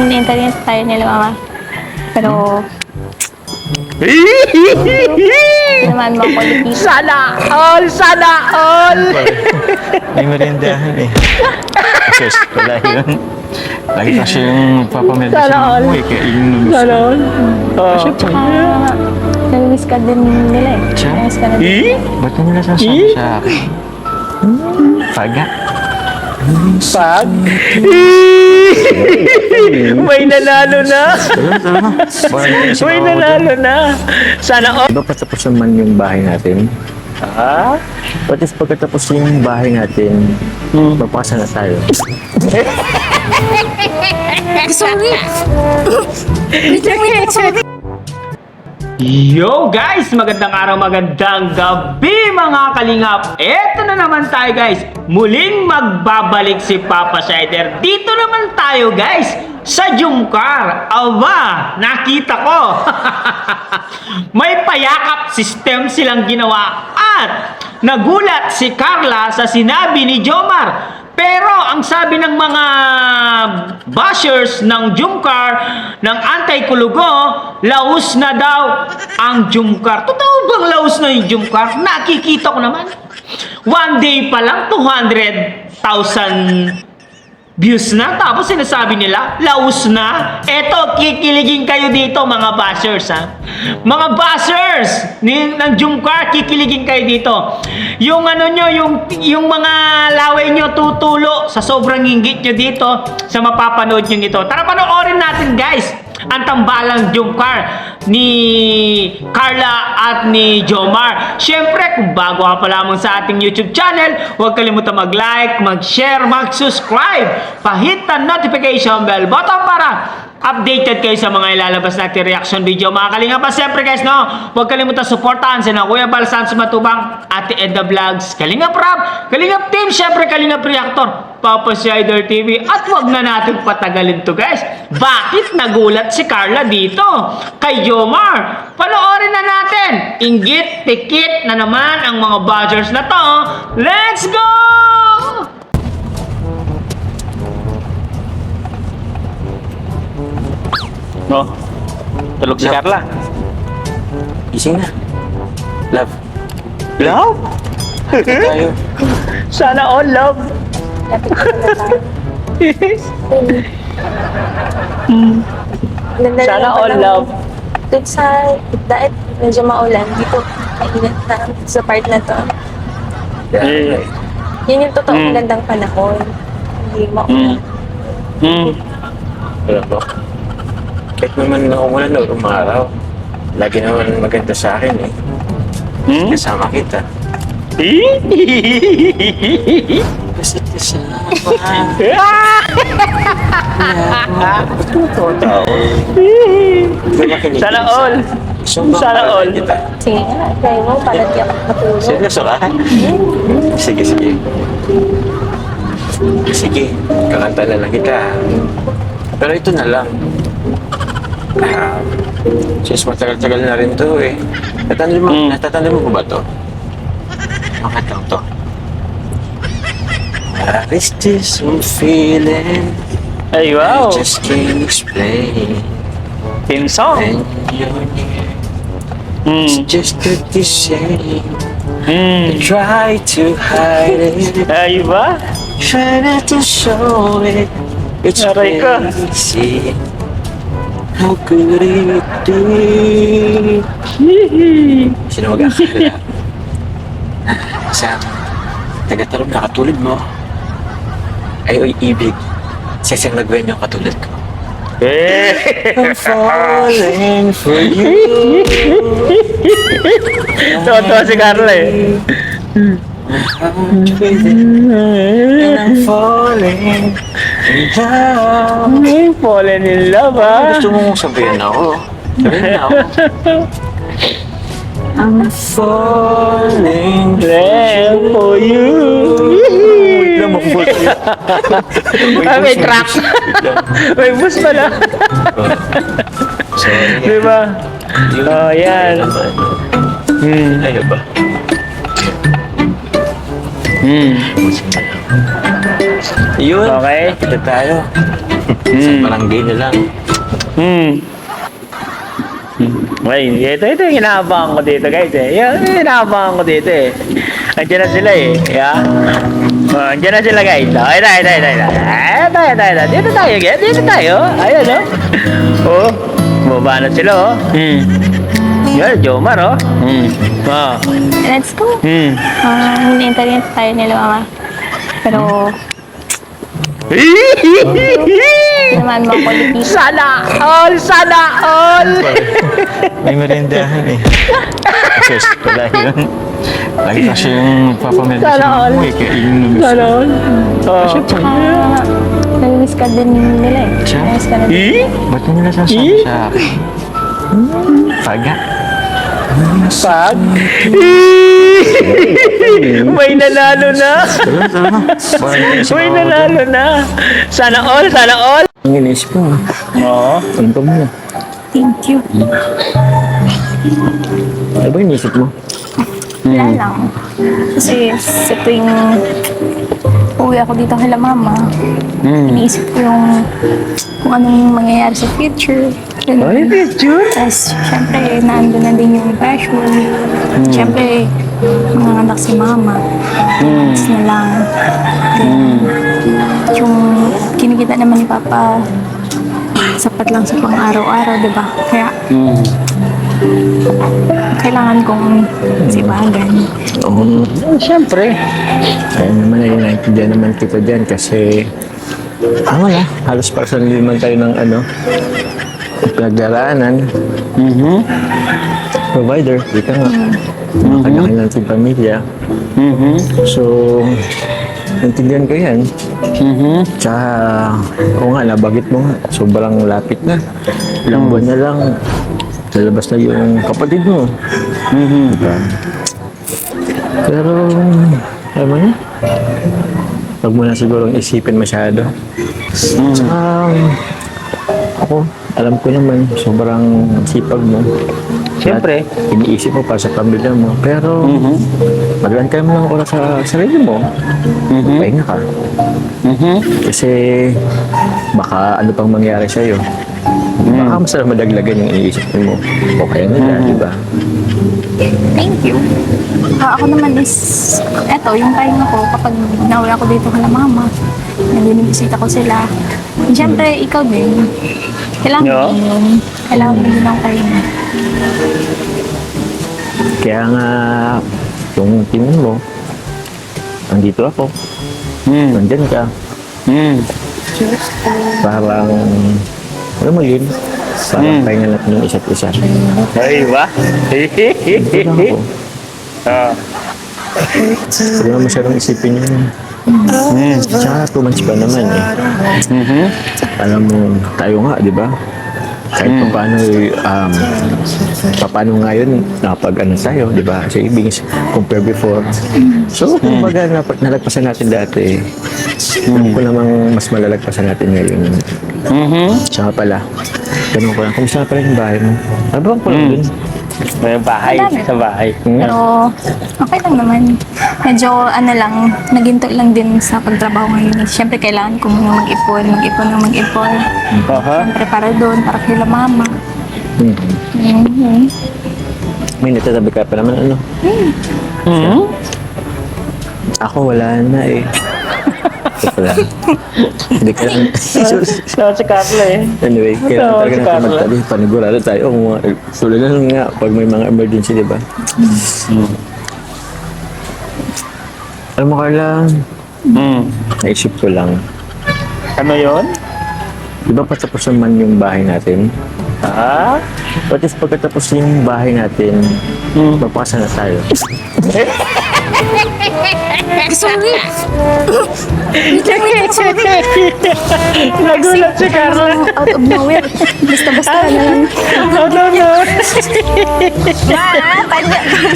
in-internet tayo nila mama. Pero, naman makulit dito. Sana all! Sana all! May merindahan eh. Kasi wala yun. Lagi kasi yung papameda Sana sa all. mo eh. Kaya yun nung Sana all! Oh. Tsaka, nag-miss ka din nila eh. Siya? Nag-miss ka na din. Ba't mo nila sasabi sa akin? Paga. Pag? May nanalo na! May nanalo na! Sana all! Diba patapos naman yung bahay natin? Ah? What if pagkatapos yung bahay natin, mapasa na tayo? Yo guys! Magandang araw, magandang gabi mga kalingap! Eto na naman tayo guys! Muling magbabalik si Papa Sider. Dito naman tayo guys! Sa Jumcar. Aba! Nakita ko! May payakap system silang ginawa at nagulat si Carla sa sinabi ni Jomar. Pero ang sabi ng mga bashers ng Jumcar, ng anti-kulugo, laos na daw ang Jumcar. Totoo bang laos na yung Jumcar? Nakikita ko naman. One day pa lang, 200,000 views na. Tapos sinasabi nila, laos na. Eto, kikiligin kayo dito mga bashers ha. Mga bashers ng Jumcar, kikiligin kayo dito. Yung ano nyo, yung mga laway nyo tutulo sa sobrang inggit nyo dito sa mapapanood nyo ito. Tara, panoorin natin guys ang tambalang Jumcar ni Carla at ni Jomar. Siyempre, kung bago ka pa lamang sa ating YouTube channel, huwag kalimutan mag-like, mag-share, mag-subscribe. Pahit ang notification bell button para updated kayo sa mga ilalabas natin reaction video. Mga kalingap pa, siyempre guys, no? Huwag kalimutan supportahan si Kuya Bal Sans Matubang, Ate Edna Vlogs, Kalingap Rap, Kalingap Team, siyempre Kalingap Reactor, Papa Sider TV. At wag na natin patagalin to guys. Bakit nagulat si Carla dito kay Jomar? Panoorin na natin. Inggit, pikit na naman ang mga badgers na to. Let's go! No, tulog si Carla. Gising na. Love. Love? Tayo. Sana all love. Lapit ka na tayo. Sana all love. Dun sa dahil medyo maulan, dito mainit na sa part na to. Yeah. Yun yung totoong magandang panahon. Hindi maulan. Wala ba? Kahit naman naumulan o umaraw, lagi naman maganda sa akin eh. Kasama kita. Kasi kasama. Sana all. Sana all. Kita. Sige nga, try mo para di ako matulog. Seryoso ka? Sige, sige. Sige, kakanta na lang kita. Pero ito na lang. Since matagal-tagal na rin to eh. Natatanda mo ba to? Bakit lang to? What is this I'm feeling? Ay, wow. I just can't explain. Team song. When you're near, it's just the same. I try to hide it, Ay, ba? try not to show it. It's Aray ka. crazy. How could it be? Sino mag-akala? Sa taga-tarong na katulad mo ay ibig sa isang nagwen yung katulad ko. I'm falling for you. Totoo si Carla eh. And I'm falling in love. Fallen in love ah. Gusto mong sabihin ako? Sabihin na ako. I'm falling For you. Wait lang, mag-full. May track. May bus pala. Sorry. Diba? Oh, yan. Ayaw ba? Yun. Okay. Kita tayo. Sa barangay na lang. Ay, ito yung inaabangan ko dito, guys, eh. Yan, yung inaabangan ko dito, eh. Andiyan na sila, eh. Yeah. Oh, andiyan na sila, guys. Oh, ito. Dito tayo, guys. Dito tayo. Ayan, oh. Oh, bumaba na sila, oh. Yan, Jomar, oh. Oh. Let's go. Internet tayo nila, mama. Pero, naman makulit dito. Sana all! May merindahan eh. Kasi pala yun. Lagi kasi yung papamedicine Sana all. mo eh. Kaya yun nabis. all. Oh. Tsaka, nag-miss ka din nila eh. Siya? Nag-miss ka na din. Ba't mo nila sasabi sa akin? Paga. Pag. May nanalo na. Tara na. May nanalo na. Sana all. Ang inisip mo. Oo. Ano pa muna? Thank you. Ano ba inisip mo? Wala lang. Kasi sa tuwing uwi ako dito kay mama, iniisip ko yung kung anong mangyayari sa future. Ay, picture. Tapos, syempre, nandun na din yung pressure. Syempre, mga anak si mama. Tapos na lang. Then, yung kinikita naman ni Papa, sapat lang sa pang-araw-araw, di ba? Kaya, kailangan kong sibagan. Oo. Siyempre. Kaya naman ay naintindihan naman kita dyan kasi wala. Halos parang naman tayo ng pinagdaraanan. Provider, di ka nga. Kanya-kanya natin pamilya. So, naintindihan ko yan. Tsaka, oo nga, nabagit mo nga. Sobrang lapit na. Ilang buwan na lang. Lalabas na yung kapatid mo. Diba? Pero, alam mo na, huwag mo na sigurong isipin masyado. Tsaka, ako, alam ko naman, sobrang sipag mo. Siyempre. At iniisip mo para sa pamilya mo. Pero, maglaan ka mo ng oras sa sarili mo. Pahinga ka. Kasi, baka ano pang mangyari sa'yo. Baka mas na madaglagan yung iniisip mo. Okay na dyan, di ba? Thank you. Ako naman is, eto, yung pahinga ko, kapag nauwi ako dito kay mama, nandinibisita ko sila. Siyempre, ikaw din. Kailangan Yeah. din yun. Kailangan din ng pahinga. Kaya nga, yung tingin mo, andito ako, nandyan ka, parang, alam mo yun, parang pahinga natin yung isa't isa. Ay, ba? Ito lang ako. Huwag naman masyadong isipin yun. Tsaka 2 months pa naman eh. Alam mo, tayo nga, di ba? Kahit paano ngayon, napag-ano tayo, di ba? Savings, compare before. So, kumbaga, nalagpasan natin dati. Alam ko namang mas malalagpasan natin ngayon. Tsaka pala, ganun ko lang, kumusta pala yung bahay mo? Ano ba ang kulang dun? May bahay. Wala na. Sa bahay. Pero, okay lang naman. Medyo, naginto lang din sa pagtrabaho ngayon. Siyempre, kailangan ko muna mag-ipon. Siyempre, para doon, para kay mama. May natatabi ka pa naman, ano? Ako, wala na eh. Ito lang. Hindi ka lang. Si Carla eh. Anyway, kailangan Oo, talaga si natin Carla. magtabi. Panigurado tayo. Tulad na lang nga, pag may mga emergency, di ba? Alam mo, Carla, naisip ko lang. Ano yun? Di ba patapos naman yung bahay natin? What if pagkatapos yung bahay natin, magpakasal na tayo? Sorry! Nagulat si Carla. Out of nowhere. Basta-basta na lang.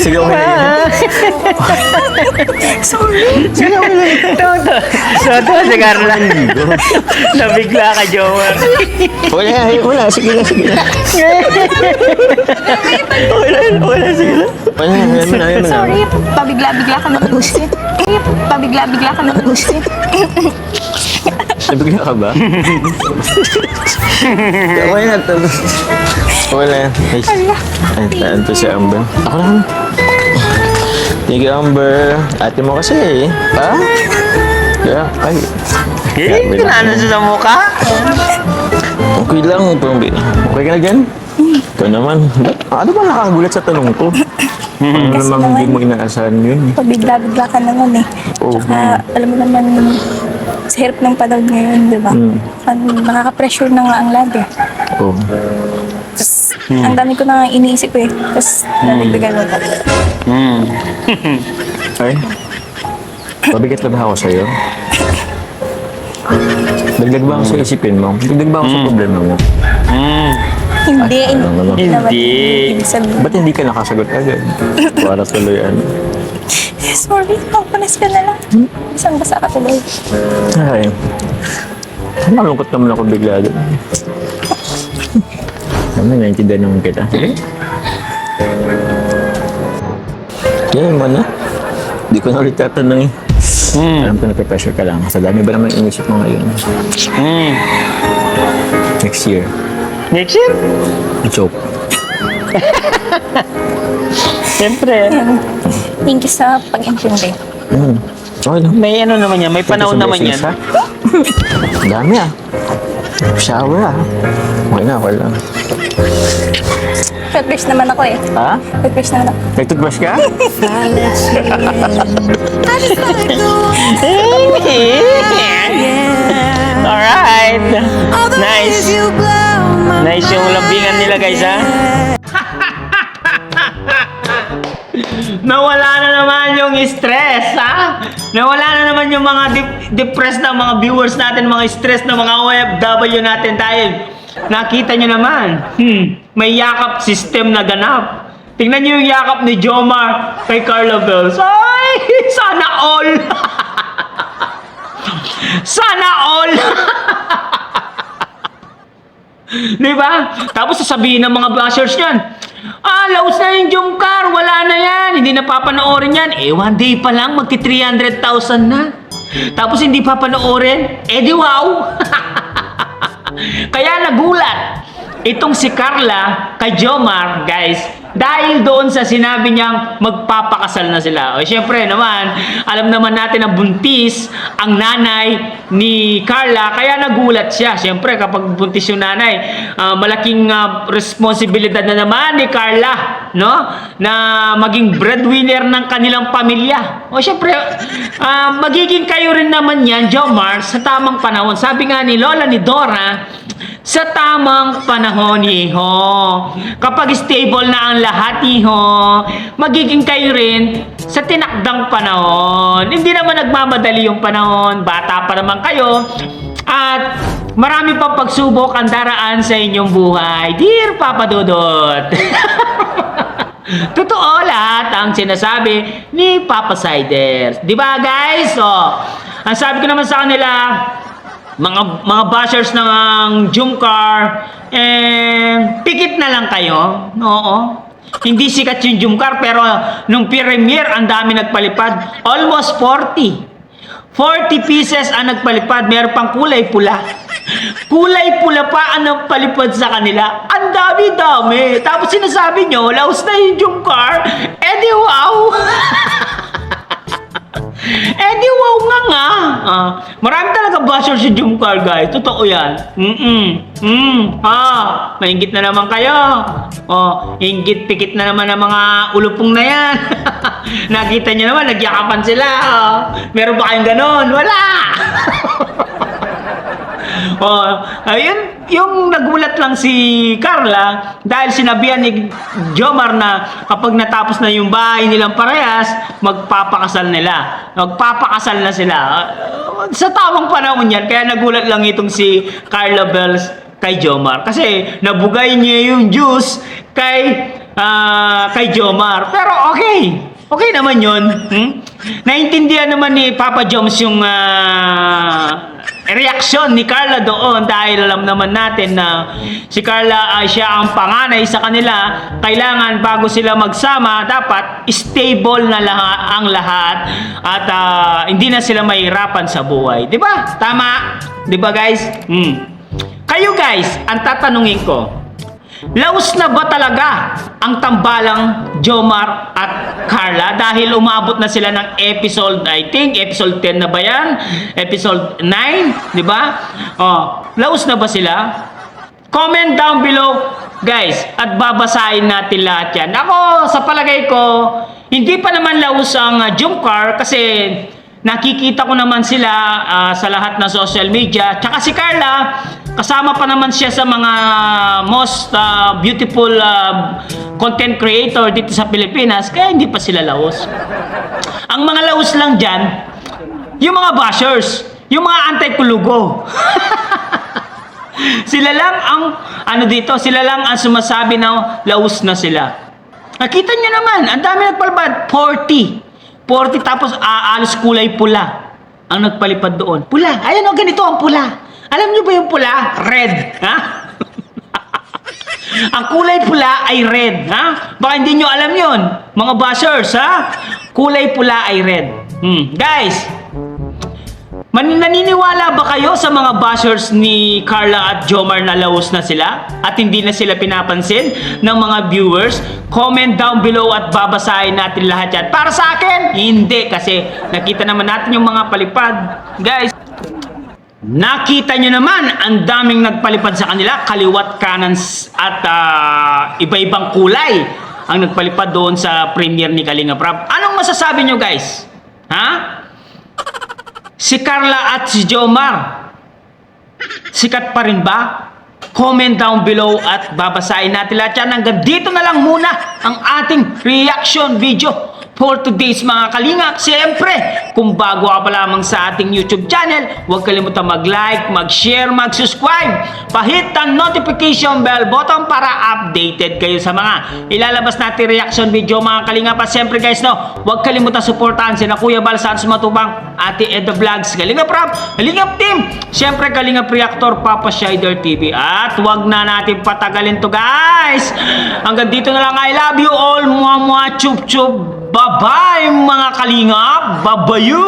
Sige, okay na yun. Sorry! Sige, okay na yun. Soto si Carla. Nabigla ka, Jomer. Wala. Sige na. Okay na yun. Sige na. Ayaw na. Sorry, pabigla-bigla ka ng gusto. Pabigla-bigla ka ng gusto. Nabigla ka ba? Okay na to. Okay na yan. Ay, ito si Amber. Ako lang. Thank you, Amber. Ate mo kasi eh. Ha? Kaya, ay. Ito na ano sa mukha? Okay lang, Pambi. Okay ka na dyan? Ikaw naman. Ano ba nakakagulat sa tanong ko? Ano Kasi namang hindi naman- mo inaasahan yun? Pabigla-bigla ka naman eh. Oo. Tsaka, alam mo naman, sa hirap ng panahon ngayon, di ba? Nakaka-pressure na nga ang lahat eh. Oo. Tapos, ang dami ko na iniisip eh. Tapos, nabigbigan mo pa. Ay, mabigat na ba ako sa'yo? Dagdag ba ako sa isipin mo? Dagdag ba ako sa problema mo? Hindi. ano naman? naman Hindi. ibig sabihin. Ba't hindi ka nakasagot agad? Para tuloy ano? Sorry, papanas ka na lang. Isang basa ka tuloy. Ay, malungkot naman ako bigla doon. Ano, naintindihan naman kita. Sige. Yan mo na. Hindi ko na ulit tatanong eh. Alam ko na-pressure ka lang. Sa dami ba naman inisip mo ngayon? Next year. Next year? Joke. Siyempre. Yan. Thank you sa pag-intindi. Okay lang. May ano naman yan, may panahon naman yan. Ha? Dami ah. Shower ah. Okay na, okay lang. Toothbrush naman ako eh. Ha? Toothbrush naman ako. Nag-toothbrush ka? Alright. Nice. Nice yung lambingan nila guys ha. Nawala na naman yung stress, ha? Nawala na naman yung mga depressed na mga viewers natin, mga stress na mga OFW natin dahil nakita nyo naman, may yakap system na ganap. Tingnan nyo yung yakap ni Jomar kay Carla Bells. Ay, sana all! Sana all! Diba? Tapos sasabihin ng mga bashers niyan, laos na yung Jomcar, wala na yan, hindi na papanoorin yan. One day pa lang, magti 300,000 na. Tapos hindi papanoorin, di wow! Kaya nagulat itong si Carla kay Jomar, guys, dahil doon sa sinabi niyang magpapakasal na sila. O syempre naman, alam naman natin na buntis ang nanay ni Carla, kaya nagulat siya. Syempre kapag buntis yung nanay, malaking responsibilidad na naman ni Carla, no? Na maging breadwinner ng kanilang pamilya. O syempre, magiging kayo rin naman yan, Jomar, sa tamang panahon. Sabi nga ni Lola ni Dora, sa tamang panahon, iho. Kapag stable na ang lahat, iho, magiging kayo rin sa tinakdang panahon. Hindi naman nagmamadali yung panahon. Bata pa naman kayo. At marami pang pagsubok ang daraan sa inyong buhay. Dear Papa Dudut. Totoo lahat ang sinasabi ni Papa Siders. Di ba, guys? So, ang sabi ko naman sa kanila, mga bashers ng Jomcar, pikit na lang kayo. Oo. Hindi sikat yung Jomcar, pero nung premiere, ang dami nagpalipad. Almost 40. 40 pieces ang nagpalipad. Meron pang kulay pula. Kulay pula pa ang nagpalipad sa kanila. Ang dami-dami. Tapos sinasabi nyo, laos na yung Jomcar. Di wow. Di wow nga. Marami talaga bashers si Jomcar, guys. Totoo yan. Maingit na naman kayo. Ingit, pikit na naman ang mga ulupong na yan. Nakita nyo naman, nagyakapan sila. Meron ba kayong ganon? Wala. Ayun, yung nagulat lang si Carla dahil sinabihan ni Jomar na kapag natapos na yung bahay nilang parehas, magpapakasal nila. Magpapakasal na sila. Sa tamang panahon yan, kaya nagulat lang itong si Carla Bells kay Jomar. Kasi nabugay niya yung juice kay Jomar. Pero okay. Okay naman yun. Naintindihan naman ni Papa Joms yung reaksyon ni Carla doon dahil alam naman natin na si Carla ay siya ang panganay sa kanila. Kailangan bago sila magsama, dapat stable na ang lahat at hindi na sila mahirapan sa buhay. Di ba? Tama? Di ba guys? Kayo guys, ang tatanungin ko, laos na ba talaga ang tambalang Jomar at Carla dahil umabot na sila ng episode, I think, episode 10 na ba yan? Episode 9, di ba? Oh, laos na ba sila? Comment down below, guys, at babasahin natin lahat yan. Ako, sa palagay ko, hindi pa naman laos ang Jomcar kasi nakikita ko naman sila sa lahat ng social media. Tsaka si Carla, kasama pa naman siya sa mga most beautiful content creator dito sa Pilipinas, kaya hindi pa sila laos. Ang mga laos lang dyan, yung mga bashers, yung mga anti-kulugo. Sila lang ang, sila lang ang sumasabi na laos na sila. Nakita nyo naman, ang dami nagpalipad, 40 tapos alos kulay pula ang nagpalipad doon. Pula, ayan o, ganito ang pula. Alam nyo ba yung pula? Red, ha? Ang kulay pula ay red, ha? Baka hindi nyo alam yon, mga bashers, ha? Kulay pula ay red. Guys, naniniwala ba kayo sa mga bashers ni Carla at Jomar na laos na sila at hindi na sila pinapansin ng mga viewers? Comment down below at babasahin natin lahat yan. Para sa akin, hindi, kasi nakita naman natin yung mga palipad. Guys, nakita nyo naman ang daming nagpalipad sa kanila, kaliwat, kanan at iba-ibang kulay ang nagpalipad doon sa premiere ni Kalinga Prab. Anong masasabi nyo guys? Ha? Si Carla at si Jomar, sikat pa rin ba? Comment down below at babasahin natin lahat yan. Hanggang dito na lang muna ang ating reaction video for today's mga kalingap. Siyempre, kung bago ka pa lamang sa ating YouTube channel, huwag kalimutan mag-like, mag-share, mag-subscribe. Pahit ang notification bell button para updated kayo sa mga ilalabas natin reaction video mga kalingap. At siyempre guys, huwag kalimutan supportahan sina Kuya Bal Santos Matubang, Ate Edda Vlogs, Kalingap Rap, Kalingap Team, siyempre Kalingap Reactor, Papa Shider TV. At huwag na natin patagalin to guys. Hanggang dito na lang. I love you all. Mua mua chup chup. Bye-bye mga kalingap! Babayu!